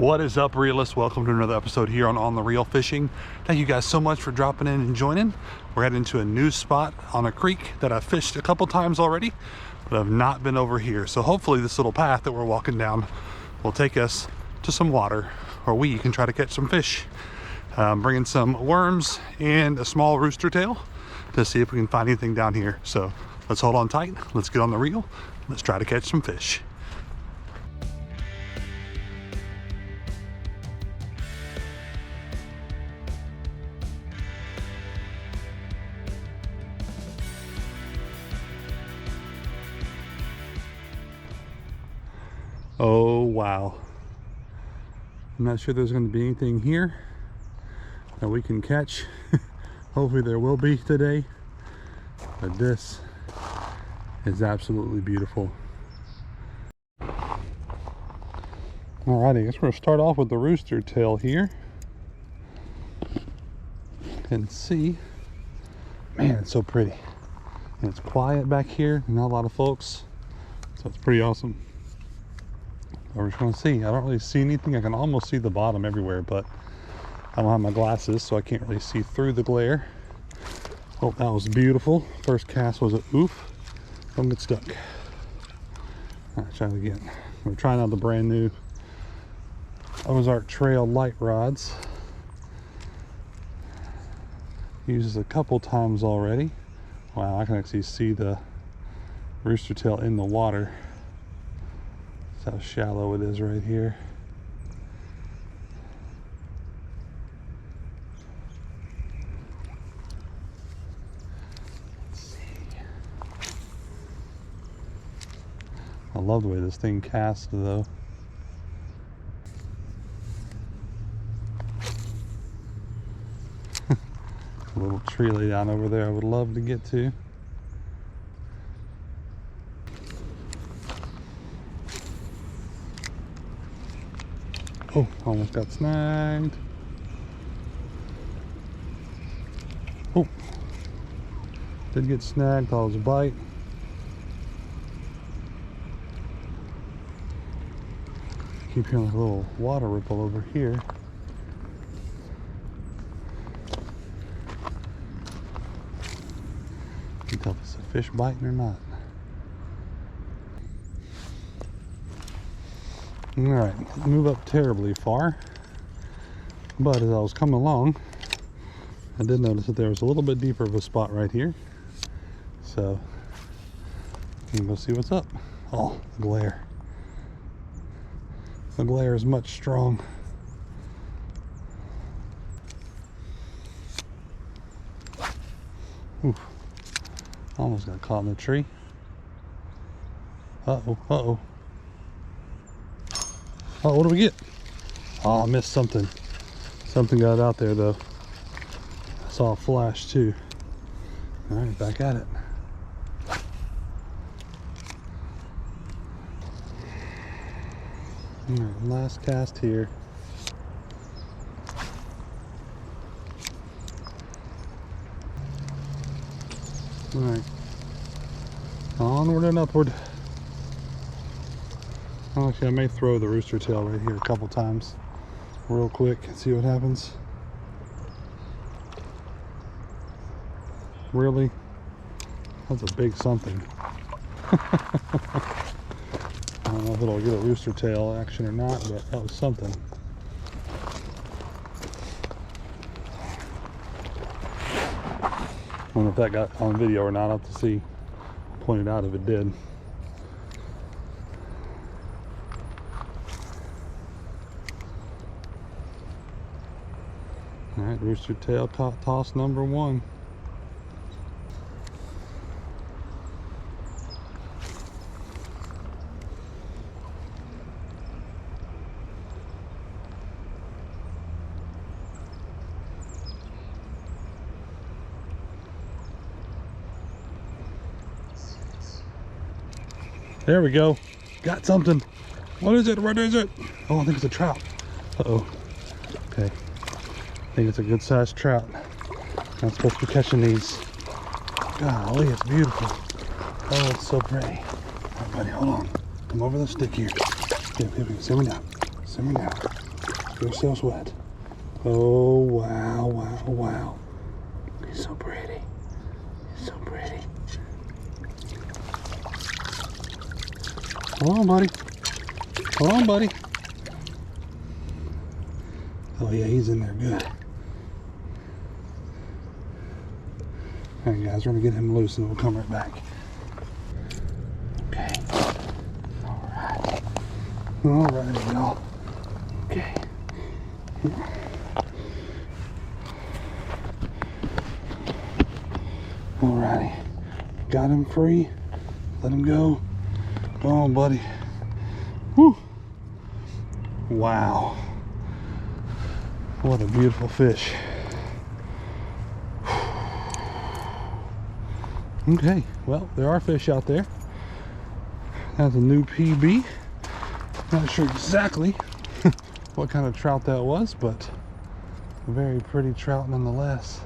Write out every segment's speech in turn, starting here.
What is up, realists? Welcome to another episode here on The Real Fishing. Thank you guys so much for dropping in and joining. We're heading to a new spot on a creek that I've fished a couple times already, but I've not been over here. So hopefully this little path that we're walking down will take us to some water, or we can try to catch some fish. Bringing some worms and a small rooster tail to see if we can find anything down here. So let's hold on tight, let's get on the reel, let's try to catch some fish. Oh wow, I'm not sure there's going to be anything here that we can catch. Hopefully there will be today, but this is absolutely beautiful. Alrighty, I guess we're going to start off with the rooster tail here and see. Man, it's so pretty, and it's quiet back here, not a lot of folks, so it's pretty awesome. We're just going to see. I don't really see anything. I can almost see the bottom everywhere, but I don't have my glasses, so I can't really see through the glare. Oh, that was beautiful. First cast was a oof. Don't get stuck. All right, try it again. We're trying out the brand new Ozark Trail light rods. Used this a couple times already. Wow, I can actually see the rooster tail in the water. That's how shallow it is right here. Let's see. I love the way this thing casts though. A little tree lay down over there I would love to get to. Oh, almost got snagged. Oh, did get snagged. Thought it was a bite. Keep hearing like a little water ripple over here. You can tell if it's a fish biting or not. Alright, didn't move up terribly far, but as I was coming along, I did notice that there was a little bit deeper of a spot right here. So, I'm gonna go see what's up. Oh, the glare. The glare is much strong. Oof. Almost got caught in the tree. Uh-oh, uh-oh. Oh, what do we get? Oh, I missed something. Something got out there though. I saw a flash too. All right, back at it. All right, last cast here. All right, onward and upward. Actually, I may throw the rooster tail right here a couple times real quick and see what happens. Really? That's a big something. I don't know if it'll get a rooster tail action or not, but that was something. I don't know if that got on video or not. I'll have to see. Point it out if it did. All right, rooster tail toss number one. There we go. Got something. What is it? What is it? Oh, I think it's a trout. Uh-oh. Okay. I think it's a good sized trout. Not supposed to be catching these. Golly, it's beautiful. Oh, it's so pretty. All right, buddy, hold on. Come over the stick here. Here, simmer down. Simmer down. yourself wet. Oh, wow, wow, wow. He's so pretty. He's so pretty. Come on, buddy. Come on, buddy. Oh, yeah, he's in there good. All right, guys, we're going to get him loose and we'll come right back. Okay. All right. All right, y'all. Okay. Alrighty, got him free. Let him go. Go on, buddy. Whew. Wow. What a beautiful fish. Okay, well, there are fish out there. That's a new PB. Not sure exactly what kind of trout that was, but a very pretty trout nonetheless.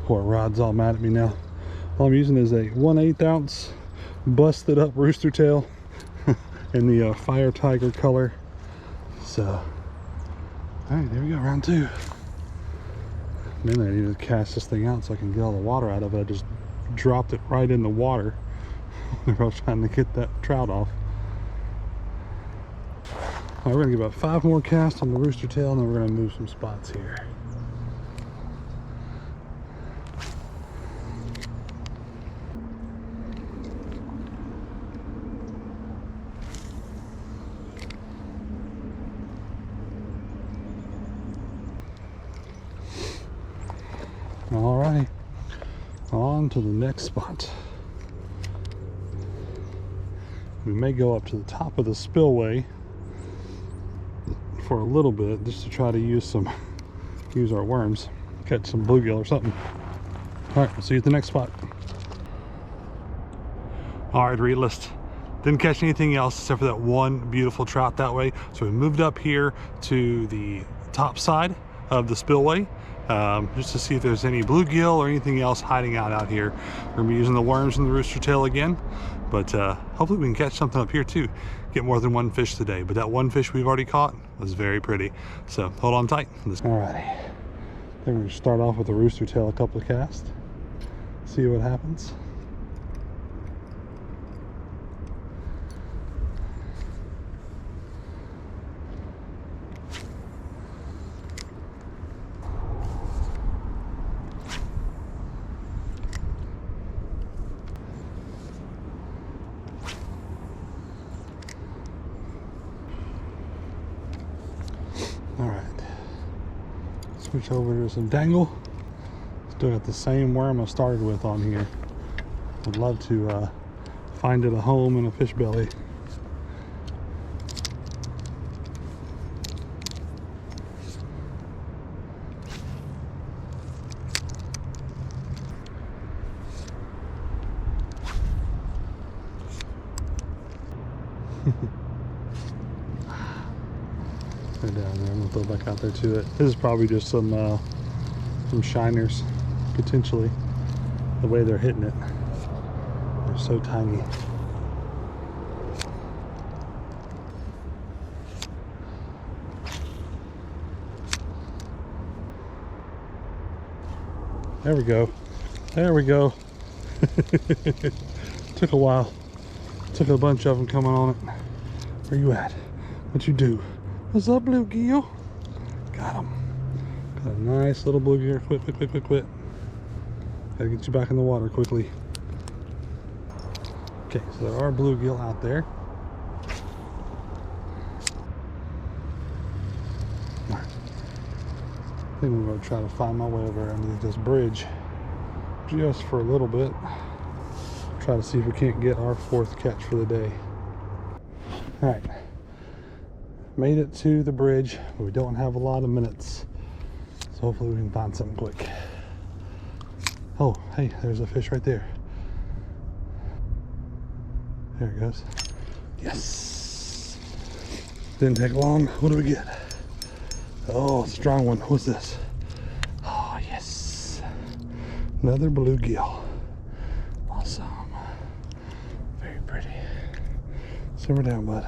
Poor rod's all mad at me now. All I'm using is a 1/8 ounce busted up rooster tail in the fire tiger color. So, all right, there we go, round 2. Man, I need to cast this thing out so I can get all the water out of it. I just dropped it right in the water when I was trying to get that trout off. All right, we're gonna give about 5 more casts on the rooster tail, and then we're gonna move some spots here. Alrighty, on to the next spot. We may go up to the top of the spillway for a little bit just to try to use our worms, catch some bluegill or something. All right, we'll see you at the next spot. All right, realist, didn't catch anything else except for that one beautiful trout that way. So we moved up here to the top side of the spillway just to see if there's any bluegill or anything else hiding out here. We're gonna be using the worms and the rooster tail again, but hopefully we can catch something up here too. Get more than one fish today, but that one fish we've already caught was very pretty. So hold on tight. Alrighty, I think we're gonna start off with the rooster tail, a couple of casts, see what happens. All right, switch over to some dangle. Still got the same worm I started with on here. Would love to find it a home in a fish belly. They're down there. I'm gonna throw back out there to it. This is probably just some shiners, potentially, the way they're hitting it. They're so tiny. There we go. There we go. Took a while. Took a bunch of them coming on it. Where you at? What you do? What's up, bluegill? Got him. Got a nice little bluegill. Quit, quit, quit, quit, quit. Gotta get you back in the water quickly. Okay, so there are bluegill out there. All right. I think I'm gonna try to find my way over underneath this bridge just for a little bit. Try to see if we can't get our 4th catch for the day. All right. Made it to the bridge, but we don't have a lot of minutes, so hopefully we can find something quick. Oh, hey, there's a fish right there. There it goes. Yes. Didn't take long. What do we get? Oh, strong one. What's this? Oh, yes. Another bluegill. Awesome. Very pretty. Simmer down, bud.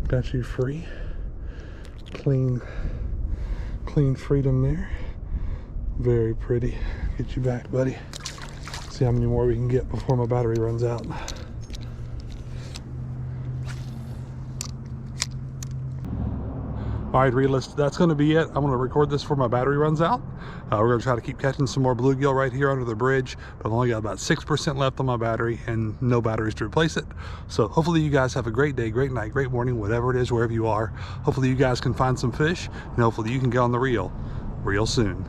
Got you free. Clean freedom there. Very pretty. Get you back, buddy. See how many more we can get before my battery runs out. All right, realists, that's going to be it. I'm going to record this before my battery runs out. We're going to try to keep catching some more bluegill right here under the bridge, but I've only got about 6% left on my battery and no batteries to replace it. So hopefully you guys have a great day, great night, great morning, whatever it is, wherever you are. Hopefully you guys can find some fish, and hopefully you can get on the reel real soon.